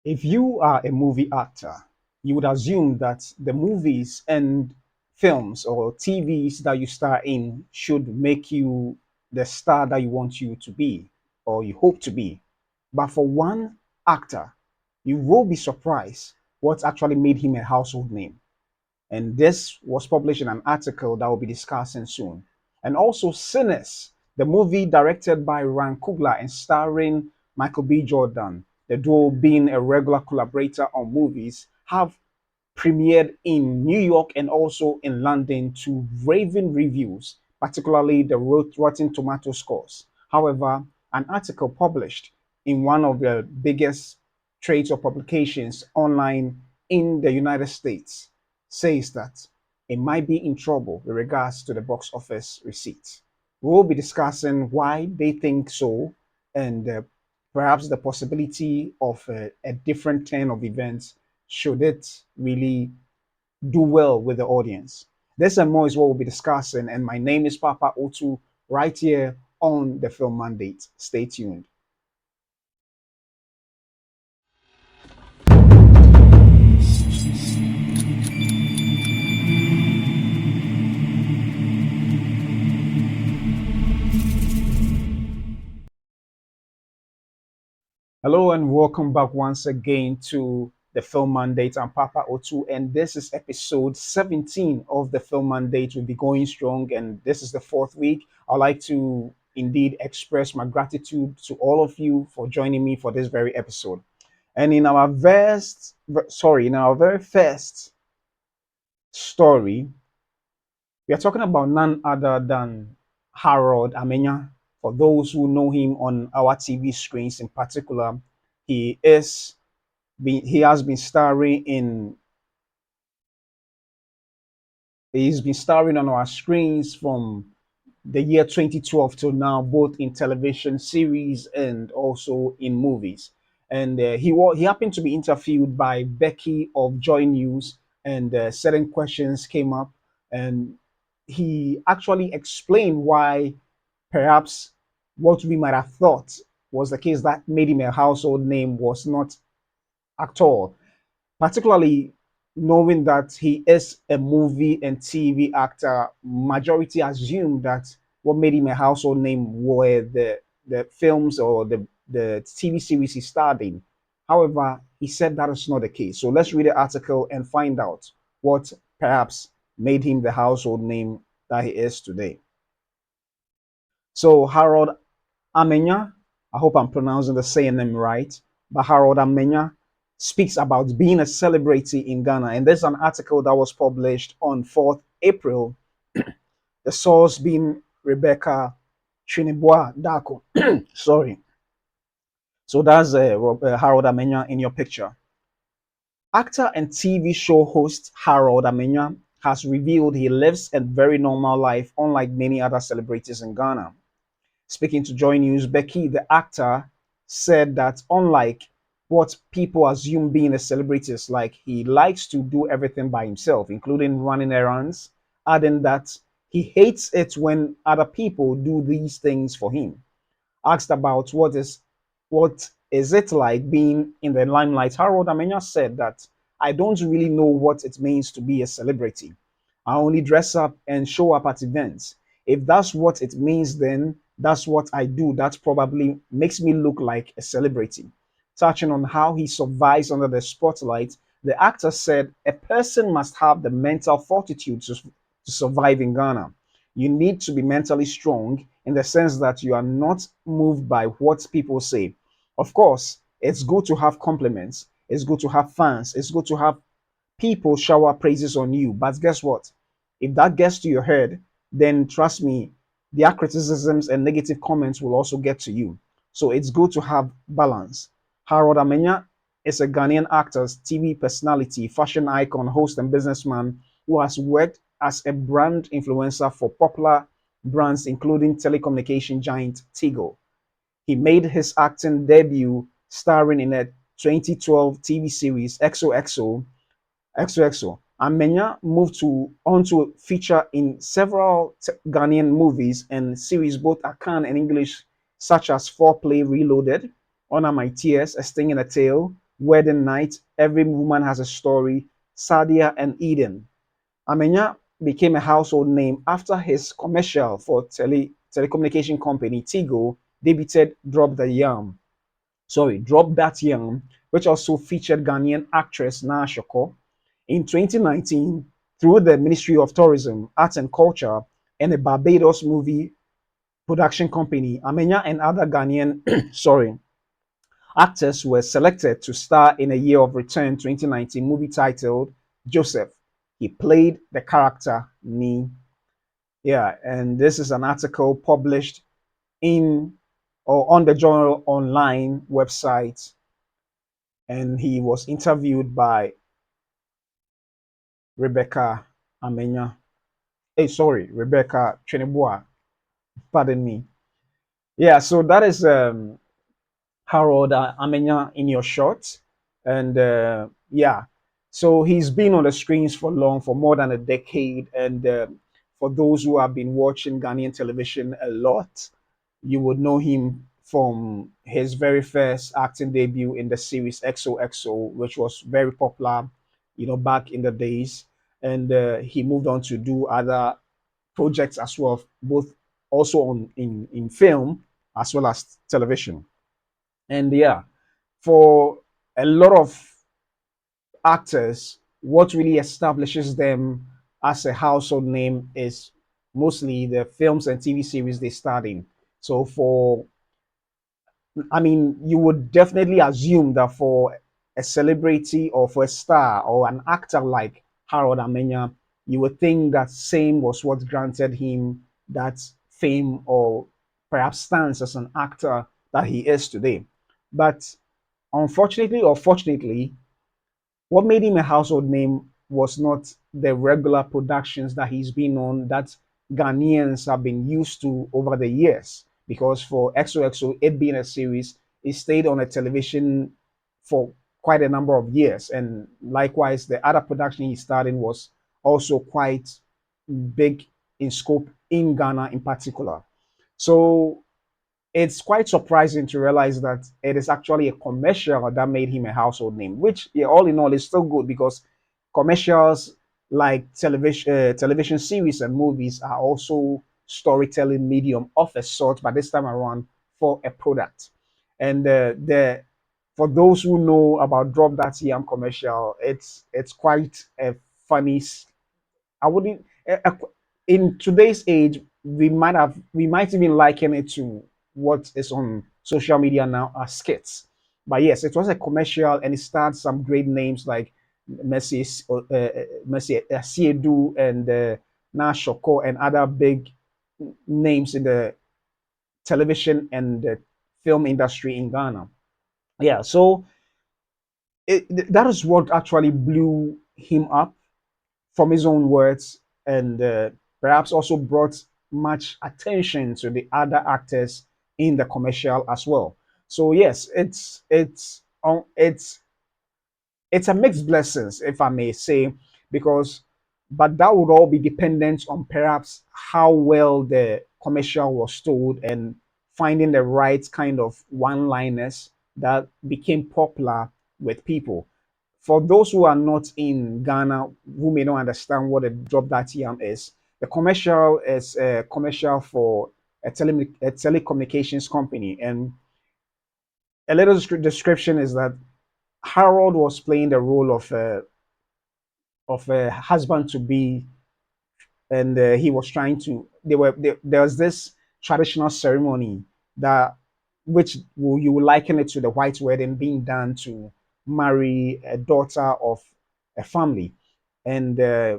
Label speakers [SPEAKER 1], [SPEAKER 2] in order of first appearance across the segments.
[SPEAKER 1] If you are a movie actor, you would assume that the movies and films or TVs that you star in should make you the star that you want you to be or you hope to be. But for one actor, you will be surprised what actually made him a household name. And this was published in an article that we'll be discussing soon. And also, Sinners, the movie directed by Ryan Coogler and starring Michael B. Jordan, the duo being a regular collaborator on movies, have premiered in New York and also in London to raving reviews, particularly the Rotten Tomato scores. However, an article published in one of the biggest trades or publications online in the United States says that it might be in trouble with regards to the box office receipts. We'll be discussing why they think so and perhaps the possibility of a different turn of events should it really do well with the audience. This and more is what we'll be discussing, and my name is Papa Otu right here on the Film Mandate. Stay tuned. Hello and welcome back once again to the Film Mandate. I'm Papa Otu, and this is episode 17 of the Film Mandate. We'll be going strong, and this is the fourth week. I'd like to indeed express my gratitude to all of you for joining me for this very episode. And in our very first story, we are talking about none other than Harold Amenyah. For those who know him on our TV screens in particular, he is he has been starring in he's been starring on our screens from the year 2012 till now, both in television series and also in movies. And he happened to be interviewed by Becky of Joy News, and certain questions came up, and he actually explained why perhaps what we might have thought was the case that made him a household name was not at all, particularly knowing that he is a movie and TV actor. Majority assume that what made him a household name were the films or the TV series he starred in. However, he said that is not the case. So let's read the article and find out what perhaps made him the household name that he is today. So Harold Amenyah, I hope I'm pronouncing the saying name right, but Harold Amenyah speaks about being a celebrity in Ghana. And there's an article that was published on 4th April, the source being Rebecca Chinibwa Dako. Sorry. So that's Harold Amenyah in your picture. Actor and TV show host Harold Amenyah has revealed he lives a very normal life, unlike many other celebrities in Ghana. Speaking to Joy News, Becky, the actor, said that unlike what people assume being a celebrity is like, he likes to do everything by himself, including running errands, adding that he hates it when other people do these things for him. Asked about what is it like being in the limelight, Harold Amenya said that I don't really know what it means to be a celebrity. I only dress up and show up at events. If that's what it means, then that's what I do. That probably makes me look like a celebrity. Touching on how he survives under the spotlight, the actor said a person must have the mental fortitude to survive in Ghana. You need to be mentally strong in the sense that you are not moved by what people say. Of course, it's good to have compliments, it's good to have fans, it's good to have people shower praises on you. But guess what? If that gets to your head, then trust me, their criticisms and negative comments will also get to you. So it's good to have balance. Harold Amenyah is a Ghanaian actor, TV personality, fashion icon, host, and businessman who has worked as a brand influencer for popular brands, including telecommunication giant Tigo. He made his acting debut starring in a 2012 TV series XOXO. Amenya moved on to feature in several Ghanaian movies and series, both Akan and English, such as Foreplay Reloaded, Honor My Tears, A Sting in a Tail, Wedding Night, Every Woman Has a Story, Sadia, and Eden. Amenyah became a household name after his commercial for telecommunication company Tigo debuted Drop That Yam, which also featured Ghanaian actress Na Shoko. In 2019, through the Ministry of Tourism, Arts and Culture, and a Barbados movie production company, Amenyah and other Ghanaian actors were selected to star in a Year of Return 2019 movie titled Joseph. He played the character Ni. Yeah, and this is an article published in or on the Journal Online website, and he was interviewed by Rebecca Amenyah. Hey, sorry, Rebecca Cheneboa. Pardon me. Yeah, so that is Harold Amenyah in your short. And yeah, so he's been on the screens for more than a decade. And for those who have been watching Ghanaian television a lot, you would know him from his very first acting debut in the series XOXO, which was very popular, back in the days. And he moved on to do other projects as well, both also in film as well as television. And yeah, for a lot of actors, what really establishes them as a household name is mostly the films and TV series they starred in. So I mean, you would definitely assume that for a celebrity or for a star or an actor like Harold Amenyah, you would think that same was what granted him that fame or perhaps stance as an actor that he is today. But unfortunately or fortunately, what made him a household name was not the regular productions that he's been on that Ghanaians have been used to over the years. Because for XOXO, it being a series, it stayed on a television for quite a number of years. And likewise, the other production he starred in was also quite big in scope in Ghana in particular. So it's quite surprising to realize that it is actually a commercial that made him a household name, which, yeah, all in all, is still good because commercials like television series and movies are also storytelling medium of a sort, but this time around for a product. And the for those who know about Drop That Yam commercial, it's quite a funny. I wouldn't. In today's age, we might even liken it to what is on social media now as skits. But yes, it was a commercial, and it starred some great names like Messi Asiedu and Na Shoko and other big names in the television and the film industry in Ghana. Yeah, so that is what actually blew him up from his own words, and perhaps also brought much attention to the other actors in the commercial as well. So yes, it's a mixed blessings, if I may say, because but that would all be dependent on perhaps how well the commercial was told and finding the right kind of one-liners that became popular with people. For those who are not in Ghana, who may not understand what a drop that yam is, the commercial is a commercial for a telecommunications company, and a little description is that Harold was playing the role of a husband to be, and he was trying to. There was this traditional ceremony that which you will liken it to the white wedding being done to marry a daughter of a family, and I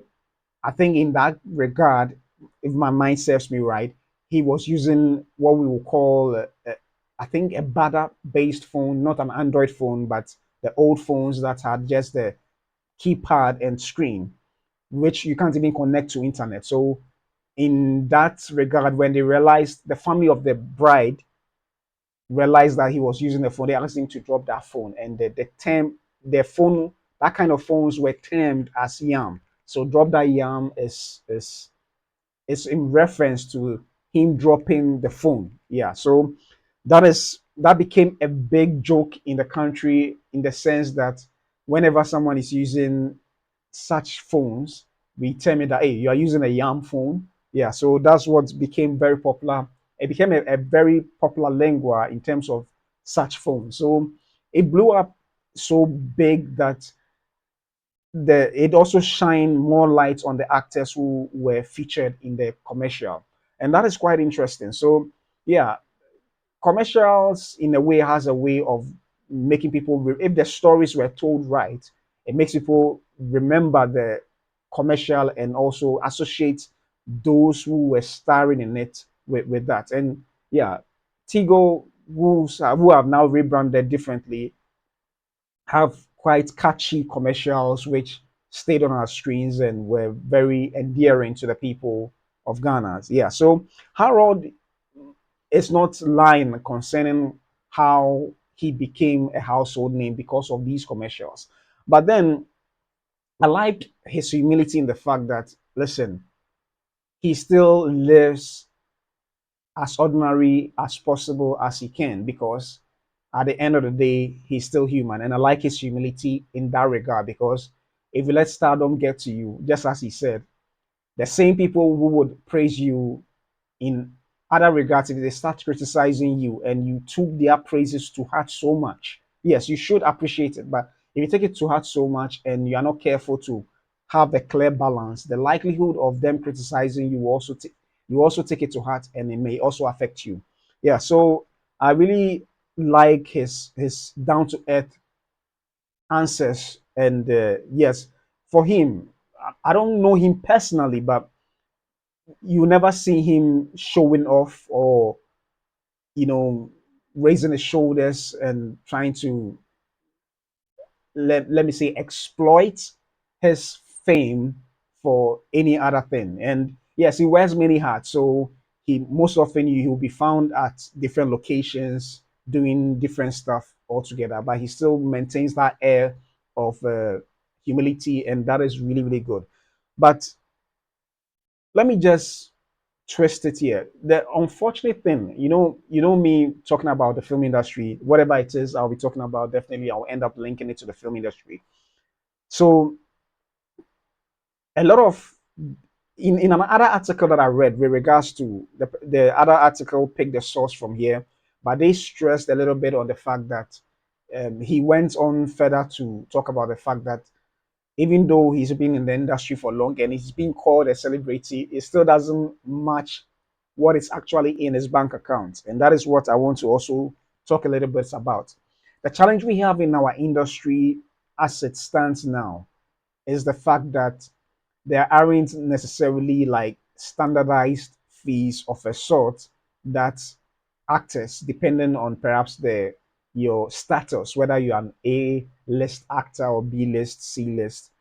[SPEAKER 1] think in that regard, if my mind serves me right, he was using what we will call, I think, a Bada-based phone, not an Android phone, but the old phones that had just the keypad and screen, which you can't even connect to internet. So, in that regard, when they realized the family of the bride realized that he was using the phone, they asked him to drop that phone, and the phone, that kind of phones were termed as yam. So, drop that yam is in reference to him dropping the phone. Yeah, so that is that became a big joke in the country in the sense that whenever someone is using such phones, we tell me that, hey, you are using a yam phone. Yeah, so that's what became very popular. It became a very popular lingua in terms of such phones. So it blew up so big that it also shined more light on the actors who were featured in the commercial. And that is quite interesting. So yeah, commercials in a way has a way of making people if the stories were told right, it makes people remember the commercial and also associate those who were starring in it with that. And yeah, Tigo, who have now rebranded differently, have quite catchy commercials which stayed on our screens and were very endearing to the people of Ghana. Yeah, so Harold is not lying concerning how he became a household name because of these commercials. But then I liked his humility in the fact that, listen, he still lives as ordinary as possible as he can because at the end of the day, he's still human. And I like his humility in that regard because if you let stardom get to you, just as he said, the same people who would praise you in other regards, if they start criticizing you and you took their praises to heart so much, yes, you should appreciate it. But if you take it to heart so much and you are not careful to have a clear balance, the likelihood of them criticizing you also you also take it to heart and it may also affect you. Yeah, so I really like his down to earth answers, and yes, for him, I don't know him personally, but you never see him showing off or you know raising his shoulders and trying to let me say exploit his fame for any other thing. And yes, he wears many hats, so he most often he'll be found at different locations doing different stuff altogether, but he still maintains that air of humility, and that is really really good. But let me just twist it here. The unfortunate thing, me talking about the film industry, whatever it is I'll be talking about, definitely I'll end up linking it to the film industry. So a lot of in another article that I read with regards to the other article picked the source from here, but they stressed a little bit on the fact that he went on further to talk about the fact that even though he's been in the industry for long and he's being called a celebrity, it still doesn't match what is actually in his bank account. And that is what I want to also talk a little bit about. The challenge we have in our industry as it stands now is the fact that there aren't necessarily like standardized fees of a sort that actors, depending on perhaps your status, whether you're an A list actor or B list, C list,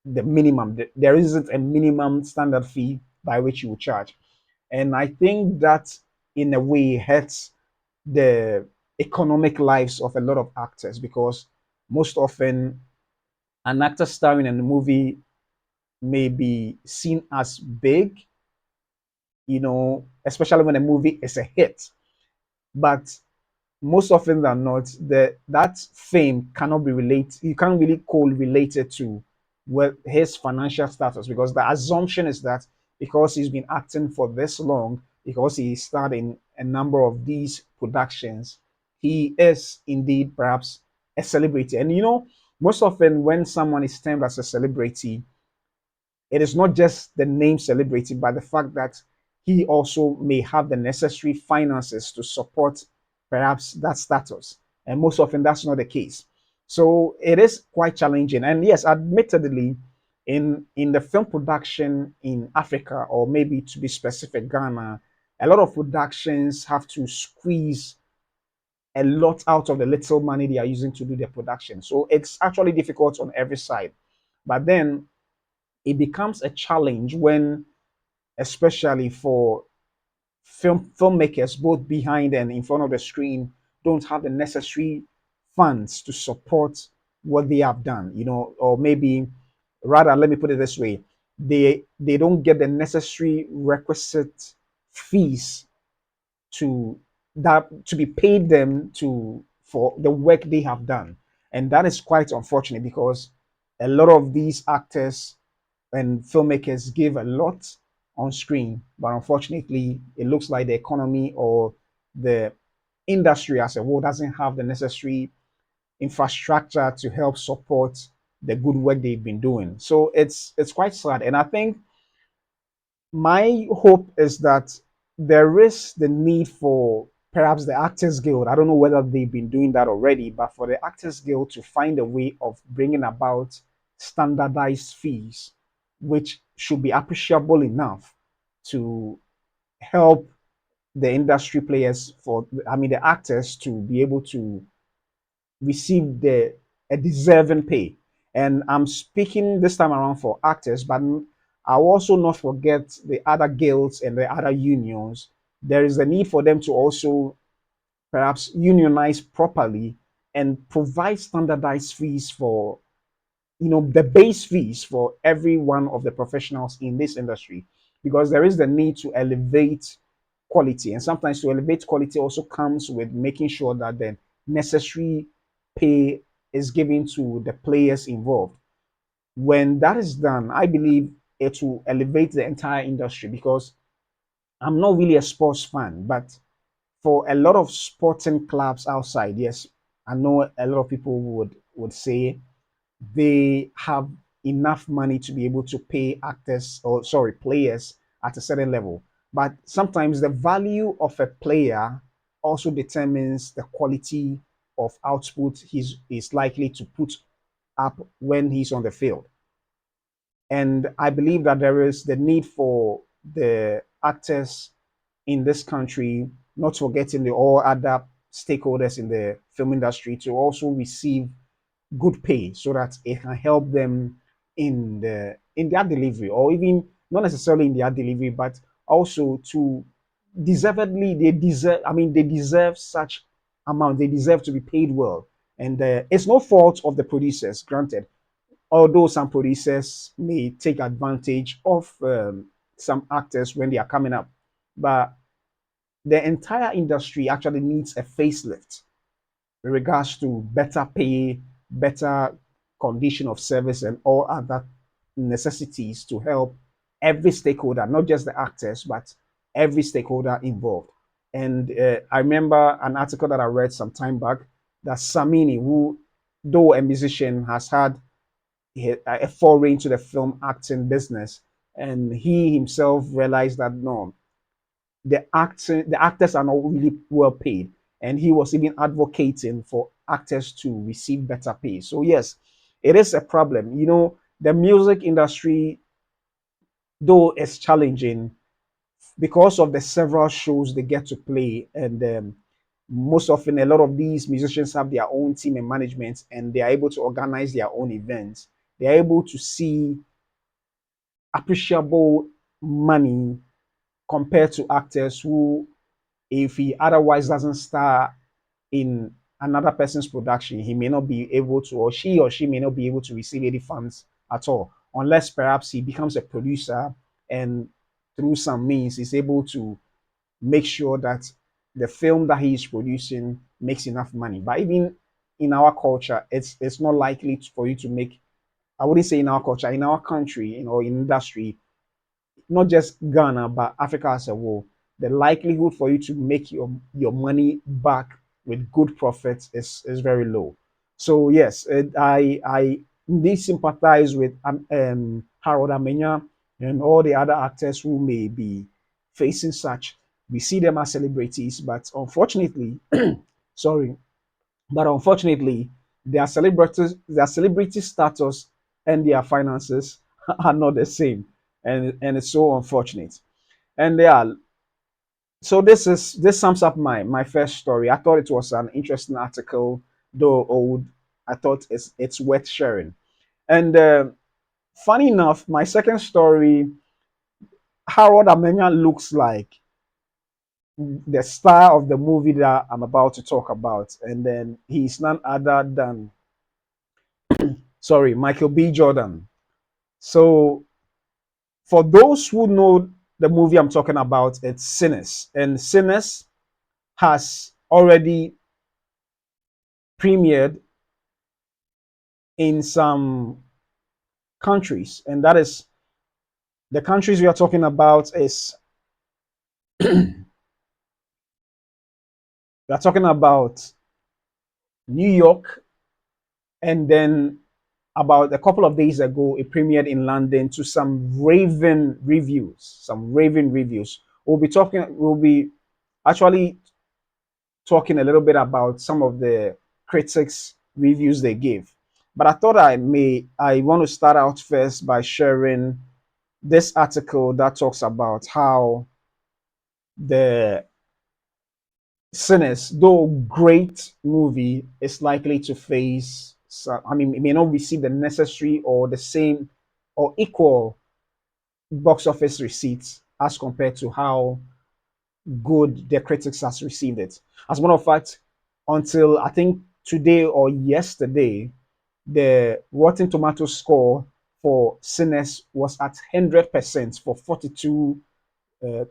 [SPEAKER 1] the minimum. There isn't a minimum standard fee by which you will charge. And I think that in a way hurts the economic lives of a lot of actors because most often an actor starring in a movie may be seen as big, especially when a movie is a hit. But most often than not, that fame cannot be related. You can't really correlate it to his financial status because the assumption is that because he's been acting for this long, because he starred in a number of these productions, he is indeed perhaps a celebrity. And most often when someone is termed as a celebrity, it is not just the name celebrity, but the fact that he also may have the necessary finances to support perhaps that status. And most often that's not the case. So it is quite challenging. And yes, admittedly, in the film production in Africa, or maybe to be specific, Ghana, a lot of productions have to squeeze a lot out of the little money they are using to do their production. So it's actually difficult on every side. But then it becomes a challenge when, especially for filmmakers, both behind and in front of the screen, don't have the necessary funds to support what they have done, or maybe rather, let me put it this way, they don't get the necessary requisite fees to that to be paid them to for the work they have done. And that is quite unfortunate because a lot of these actors and filmmakers give a lot on screen, but unfortunately, it looks like the economy or the industry as a whole doesn't have the necessary infrastructure to help support the good work they've been doing. So it's quite sad. And I think my hope is that there is the need for perhaps the Actors Guild. I don't know whether they've been doing that already, but for the Actors Guild to find a way of bringing about standardized fees, which should be appreciable enough to help the industry players for, I mean, the actors to be able to receive the a deserving pay. And I'm speaking this time around for actors, but I'll also not forget the other guilds and the other unions. There is a need for them to also perhaps unionize properly and provide standardized fees for, the base fees for every one of the professionals in this industry, because there is the need to elevate quality, and sometimes to elevate quality also comes with making sure that the necessary pay is given to the players involved. When that is done, I believe it will elevate the entire industry, because I'm not really a sports fan, but for a lot of sporting clubs outside, yes, I know a lot of people would say they have enough money to be able to pay actors, or sorry, players at a certain level. But sometimes the value of a player also determines the quality of output he's is likely to put up when he's on the field. And I believe that there is the need for the actors in this country, not forgetting the all other stakeholders in the film industry, to also receive good pay so that it can help them in their delivery, or even not necessarily in their delivery, but also to deservedly they deserve such amount. They deserve to be paid well. And it's no fault of the producers, granted, although some producers may take advantage of some actors when they are coming up, but the entire industry actually needs a facelift with regards to better pay, better condition of service, and all other necessities to help every stakeholder, not just the actors, but every stakeholder involved. And I remember an article that I read some time back that Samini, who, though a musician, has had a foray into the film acting business, and he himself realized that no, the actors are not really well paid, and he was even advocating for actors to receive better pay. So yes, it is a problem. The music industry, though, is challenging because of the several shows they get to play, and most often a lot of these musicians have their own team and management, and they are able to organize their own events. They are able to see appreciable money compared to actors who, if he otherwise doesn't star in another person's production, he may not be able to, or she may not be able to receive any funds at all, unless perhaps he becomes a producer and through some means is able to make sure that the film that he is producing makes enough money. But even in our culture, it's not likely for you to make. I wouldn't say in our culture, in our country, in industry, not just Ghana, but Africa as a whole, the likelihood for you to make your money back with good profits is very low. So yes, I indeed sympathize with Harold Amenyah and all the other actors who may be facing such. We see them as celebrities, but unfortunately, sorry, but unfortunately, their celebrity status and their finances are not the same, and it's so unfortunate. And yeah, so this sums up my first story. I thought it was an interesting article, though old. I thought it's worth sharing. And funny enough, my second story, Harold Amenya looks like the star of the movie that I'm about to talk about, and then he's none other than, sorry, Michael B. Jordan. So for those who know the movie I'm talking about, it's Sinners. And Sinners has already premiered in some countries, and that is the countries we are talking about is we are talking about New York, and then about a couple of days ago, it premiered in London to some raving reviews. Some raving reviews. We'll be actually talking a little bit about some of the critics' reviews they gave. But I thought I want to start out first by sharing this article that talks about how the Sinners, though great movie, is likely to face. I mean, it may not receive the necessary or the same or equal box office receipts as compared to how good the critics has received it. As a matter of fact, until I think today or yesterday, the Rotten Tomatoes score for Sinners was at 100% for 42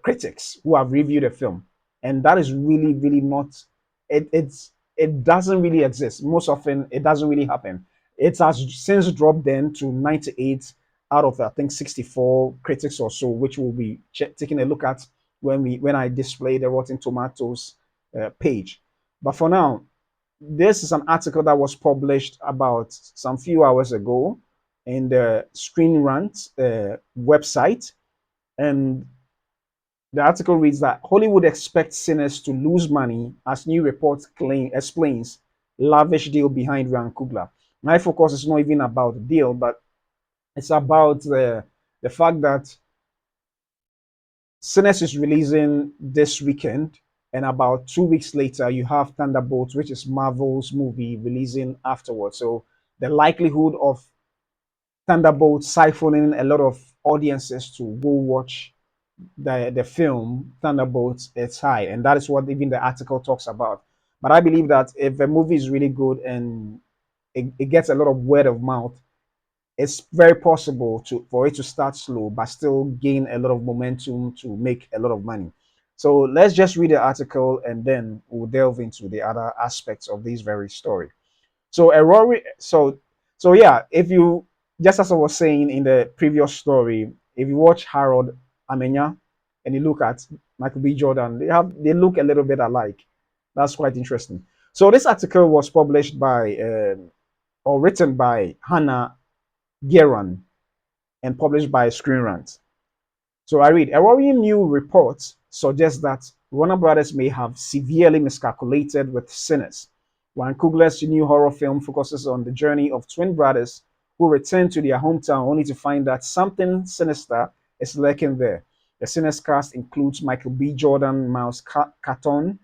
[SPEAKER 1] critics who have reviewed a film, and that is really, really not. It doesn't really exist. Most often, it doesn't really happen. It has since dropped then to 98 out of I think 64 critics or so, which we'll be taking a look at when I display the Rotten Tomatoes page. But for now, this is an article that was published about some few hours ago in the Screen Rant website, and the article reads that Hollywood expects Sinners to lose money as new report claim explains lavish deal behind Ryan Coogler. My focus is not even about the deal, but it's about the fact that Sinners is releasing this weekend, and about 2 weeks later, you have Thunderbolts, which is Marvel's movie, releasing afterwards. So the likelihood of Thunderbolts siphoning a lot of audiences to go watch the film Thunderbolts is high, and that is what even the article talks about. But I believe that if a movie is really good and it gets a lot of word of mouth, it's very possible for it to start slow but still gain a lot of momentum to make a lot of money. So let's just read the article and then we'll delve into the other aspects of this very story. So a Rory, so yeah, if you just as I was saying in the previous story, if you watch Harold Amenyah and you look at Michael B. Jordan, they look a little bit alike. That's quite interesting. So this article was published by or written by Hannah Geran and published by Screen Rant. So I read, a worrying new report suggests that Warner Brothers may have severely miscalculated with Sinners. Ryan Coogler's new horror film focuses on the journey of twin brothers who return to their hometown only to find that something sinister is lurking there. The Sinners cast includes Michael B. Jordan, Miles Caton,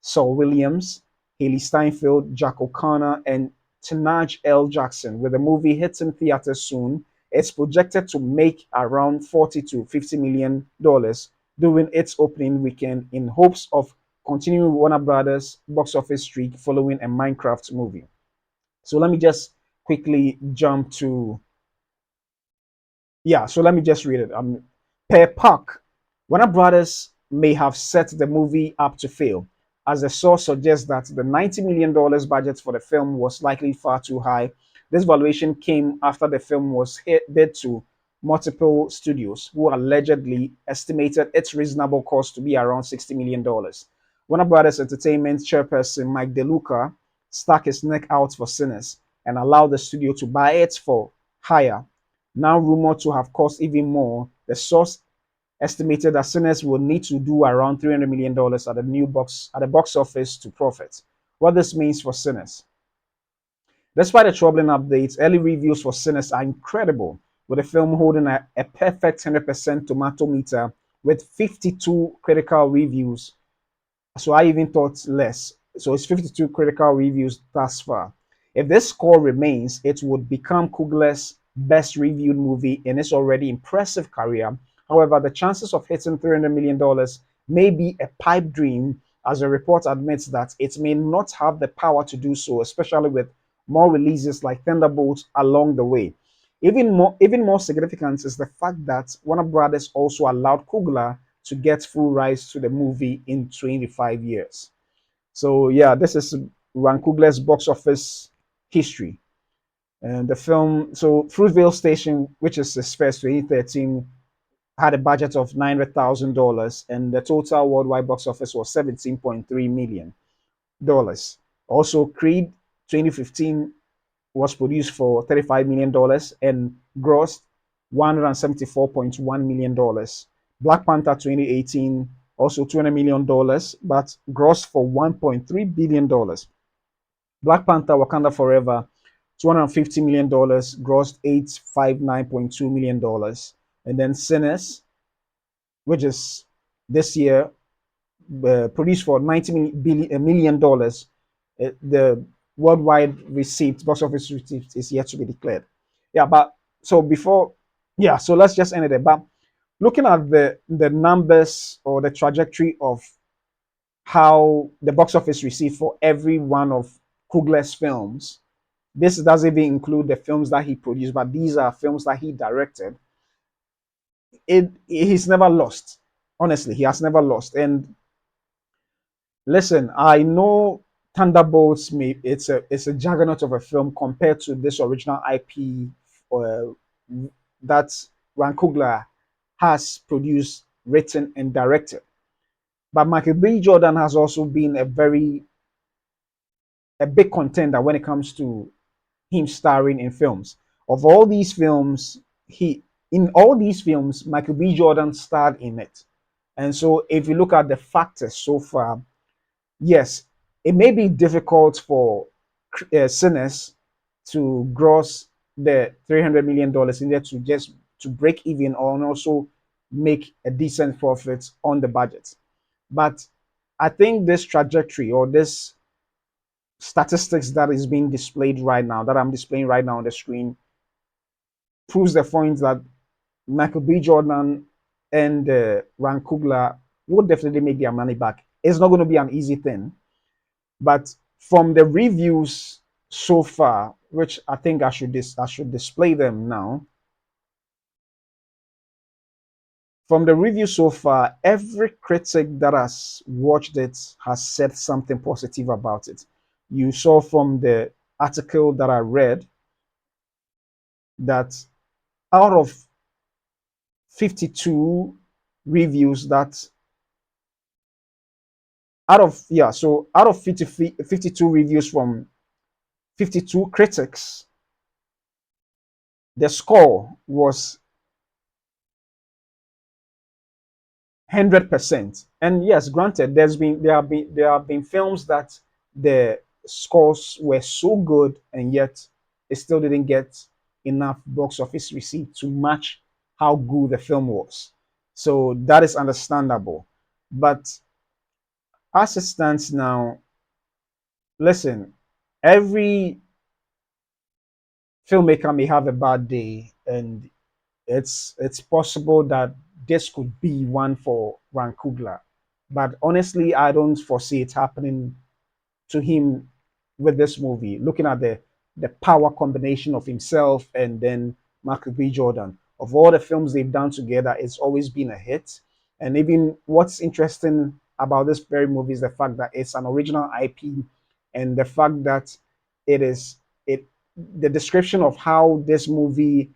[SPEAKER 1] Saul Williams, Haley Steinfeld, Jack O'Connor, and Tenaj L. Jackson. With the movie hitting theaters soon, it's projected to make around 40 to 50 million dollars during its opening weekend in hopes of continuing Warner Brothers box office streak following a Minecraft movie. So let me just quickly jump to so let me just read it. Per Park, Warner Brothers may have set the movie up to fail, as the source suggests that the $90 million budget for the film was likely far too high. This valuation came after the film was bid to multiple studios, who allegedly estimated its reasonable cost to be around $60 million. Warner Brothers Entertainment chairperson Mike DeLuca stuck his neck out for Sinners and allowed the studio to buy it for higher, now rumored to have cost even more. The source estimated that Sinners will need to do around $300 million at the box office to profit. What this means for Sinners. Despite the troubling updates, early reviews for Sinners are incredible, with the film holding a perfect 100% tomato meter with 52 critical reviews. So I even thought less. So it's 52 critical reviews thus far. If this score remains, it would become Coogler's best reviewed movie in his already impressive career. However, the chances of hitting $300 million may be a pipe dream, as the report admits that it may not have the power to do so, especially with more releases like Thunderbolts along the way. Even more significant is the fact that Warner Brothers also allowed Coogler to get full rights to the movie in 25 years. So yeah, this is Ryan Coogler's box office history. And the film, so Fruitvale Station, which is his first 2013, had a budget of $900,000, and the total worldwide box office was $17.3 million. Also, Creed 2015 was produced for $35 million and grossed $174.1 million. Black Panther 2018 also $20 million, but grossed for $1.3 billion. Black Panther Wakanda Forever $250 million, grossed $859.2 million. And then Sinners, which is this year, produced for $90 million. The worldwide receipt, box office receipt, is yet to be declared. Yeah, but so before, yeah, so let's just end it there. But looking at the numbers or the trajectory of how the box office received for every one of Coogler's films, this doesn't even include the films that he produced, but these are films that he directed. He's never lost. Honestly, he has never lost. And listen, I know Thunderbolts. It's a juggernaut of a film compared to this original IP uh, that Ryan Coogler has produced, written, and directed. But Michael B. Jordan has also been a big contender when it comes to him starring in films. Of all these films, he in all these films, Michael B. Jordan starred in it. And so, if you look at the factors so far, yes, it may be difficult for Sinners to gross the $300 million in there to just to break even or also make a decent profit on the budget. But I think this trajectory or this statistics that is being displayed right now, that I'm displaying right now on the screen, proves the point that Michael B. Jordan and Ryan Coogler will definitely make their money back. It's not going to be an easy thing, but from the reviews so far, which I think I should display them now. From the review so far, every critic that has watched it has said something positive about it. You saw from the article that I read that out of 52 reviews that out of yeah so out of 50, 52 reviews from 52 critics, the score was 100%. And yes, granted, there have been films that the scores were so good and yet it still didn't get enough box office receipt to match how good the film was. So that is understandable. But as it stands now, listen, every filmmaker may have a bad day, and it's possible that this could be one for Ryan Coogler. But honestly, I don't foresee it happening to him with this movie. Looking at the power combination of himself and then Michael B. Jordan. Of all the films they've done together, it's always been a hit. And even what's interesting about this very movie is the fact that it's an original IP, and the fact that it is it the description of how this movie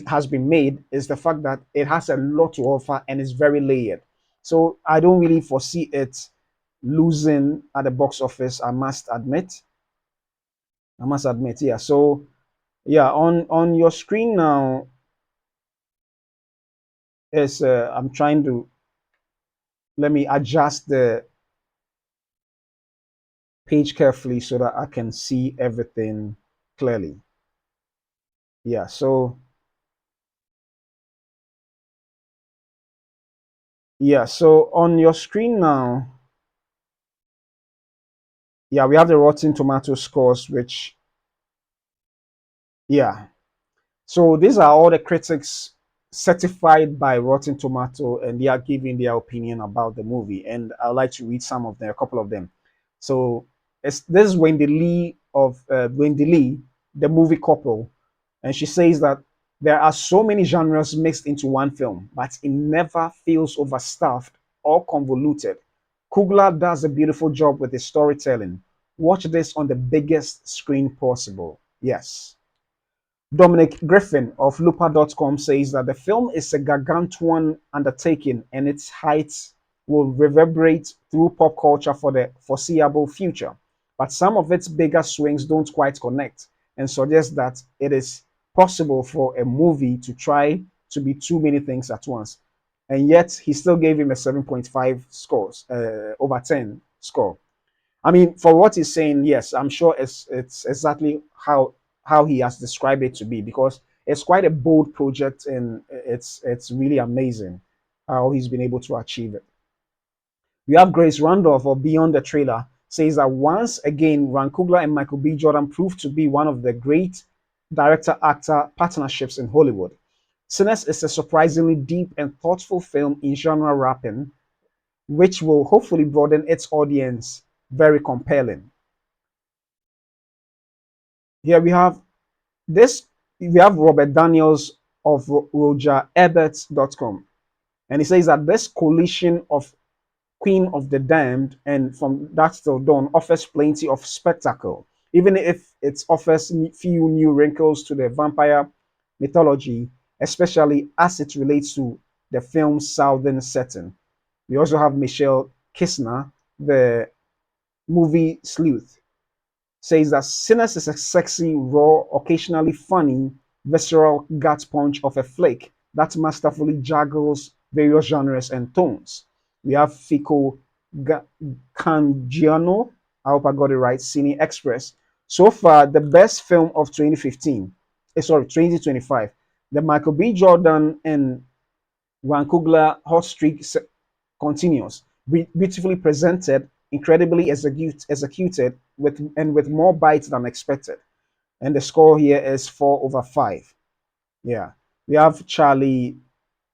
[SPEAKER 1] has been made is the fact that it has a lot to offer and is very layered. So I don't really foresee it losing at the box office. I must admit. I must admit. Yeah. So yeah, on your screen now is I'm trying to let me adjust the page carefully so that I can see everything clearly. Yeah. So yeah. So on your screen now, yeah, we have the Rotten Tomato scores, which yeah. So these are all the critics certified by Rotten Tomato, and they are giving their opinion about the movie. And I'd like to read some of them, a couple of them. So this is Wendy Lee, the movie couple, and she says that there are so many genres mixed into one film, but it never feels overstuffed or convoluted. Coogler does a beautiful job with his storytelling. Watch this on the biggest screen possible. Yes. Dominic Griffin of Looper.com says that the film is a gargantuan undertaking and its heights will reverberate through pop culture for the foreseeable future. But some of its bigger swings don't quite connect and suggest that it is possible for a movie to try to be too many things at once. And yet, he still gave him a 7.5 scores, over 10 score. I mean, for what he's saying, yes, I'm sure it's exactly how he has described it to be because it's quite a bold project and it's really amazing how he's been able to achieve it. We have Grace Randolph of Beyond the Trailer says that once again, Ryan Coogler and Michael B. Jordan proved to be one of the great director-actor partnerships in Hollywood. Sinners is a surprisingly deep and thoughtful film in genre wrapping, which will hopefully broaden its audience. Very compelling. Here we have this. We have Robert Daniels of RogerEbert.com, and he says that this coalition of Queen of the Damned and From Dusk Till Dawn offers plenty of spectacle, even if it offers few new wrinkles to the vampire mythology, especially as it relates to the film's southern setting. We also have Michelle Kisner, the movie sleuth, says that Sinners is a sexy, raw, occasionally funny, visceral gut punch of a flick that masterfully juggles various genres and tones. We have Fico Cangiano, I hope I got it right, Cine Express. So far, the best film of 2015, sorry, 2025. The Michael B. Jordan and Ryan Coogler hot streak continues. Beautifully presented, incredibly executed, with more bites than expected. And the score here is 4/5. Yeah. We have Charlie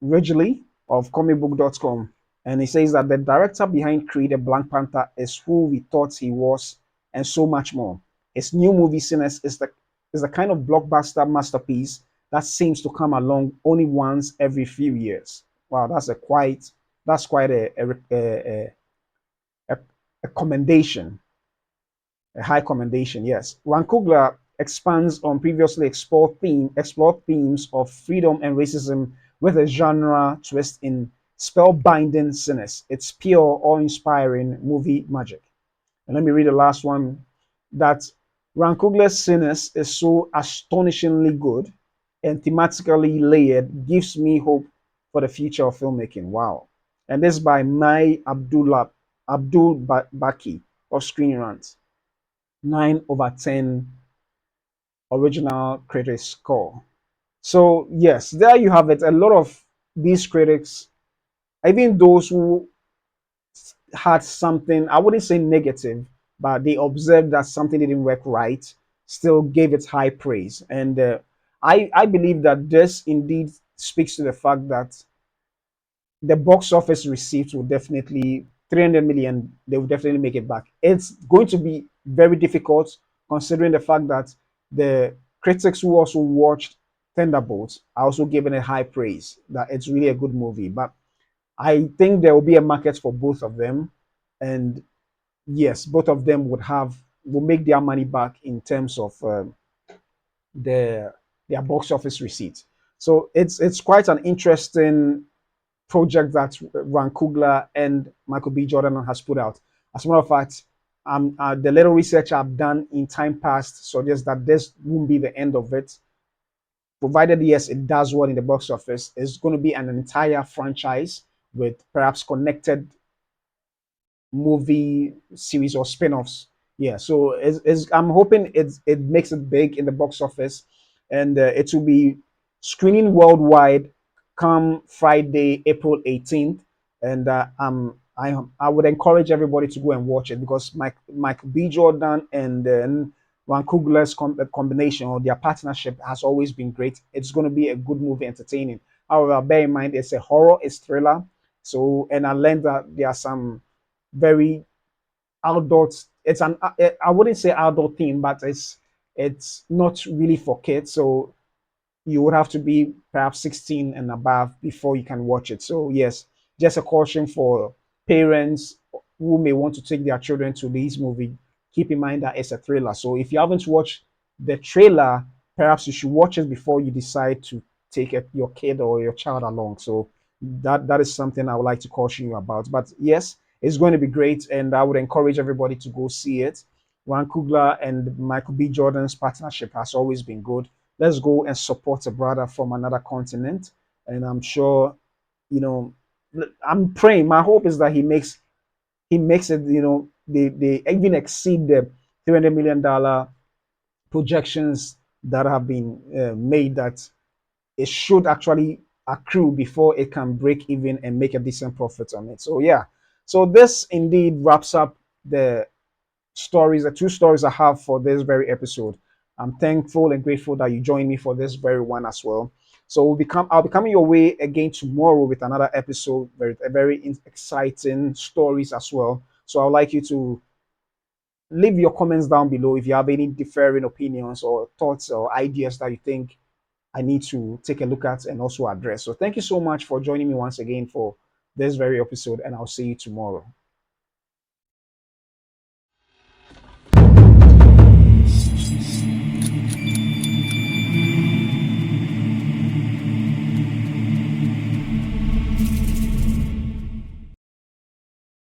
[SPEAKER 1] Ridgely of comicbook.com, and he says that the director behind Creed, a Black Panther, is who we thought he was, and so much more. His new movie Sinners is the kind of blockbuster masterpiece that seems to come along only once every few years. Wow, that's quite a, a commendation, a high commendation. Yes, Ron Coogler expands on previously explored themes of freedom and racism with a genre twist in spellbinding sinners. It's pure, awe-inspiring movie magic. And let me read the last one. That Ron Coogler's Sinners is so astonishingly good and thematically layered, gives me hope for the future of filmmaking. Wow. And this by Mai Baki of Screen Rant. 9/10 original critic score. So yes, there you have it. A lot of these critics, even those who had something, I wouldn't say negative, but they observed that something didn't work right, still gave it high praise. And I believe that this indeed speaks to the fact that the box office receipts will definitely 300 million, they will definitely make it back. It's going to be very difficult considering the fact that the critics who also watched Thunderbolts are also giving it high praise that it's really a good movie. But I think there will be a market for both of them, and yes, both of them will make their money back in terms of their their box office receipts. So it's quite an interesting project that Ron Coogler and Michael B. Jordan has put out. As a matter of fact, the little research I've done in time past suggests that this won't be the end of it. Provided, yes, it does well in the box office, it's going to be an entire franchise with perhaps connected movie series or spin-offs. Yeah, so I'm hoping it makes it big in the box office, and it will be screening worldwide come Friday, April 18th. And I would encourage everybody to go and watch it because Mike B. Jordan and then Van Coogler's combination or their partnership has always been great. It's going to be a good movie, entertaining. However, bear in mind it's a horror, it's thriller. So, and I learned that there are some very adult. It's an I wouldn't say adult theme, but it's not really for kids. So you would have to be perhaps 16 and above before you can watch it. So yes, just a caution for parents who may want to take their children to this movie, keep in mind that it's a thriller. So if you haven't watched the trailer, perhaps you should watch it before you decide to take your kid or your child along. So that is something I would like to caution you about. But yes, it's going to be great, and I would encourage everybody to go see it. Ryan Coogler and Michael B. Jordan's partnership has always been good. Let's go and support a brother from another continent, and I'm sure, you know, I'm praying. My hope is that he makes it. They even exceed the $300 million projections that have been made. That it should actually accrue before it can break even and make a decent profit on it. So yeah, so this indeed wraps up the stories, the two stories I have for this very episode. I'm thankful and grateful that you joined me for this very one as well. So I'll be coming your way again tomorrow with another episode, very exciting stories as well. So I'd like you to leave your comments down below if you have any differing opinions or thoughts or ideas that you think I need to take a look at and also address. So thank you so much for joining me once again for this very episode, and I'll see you tomorrow.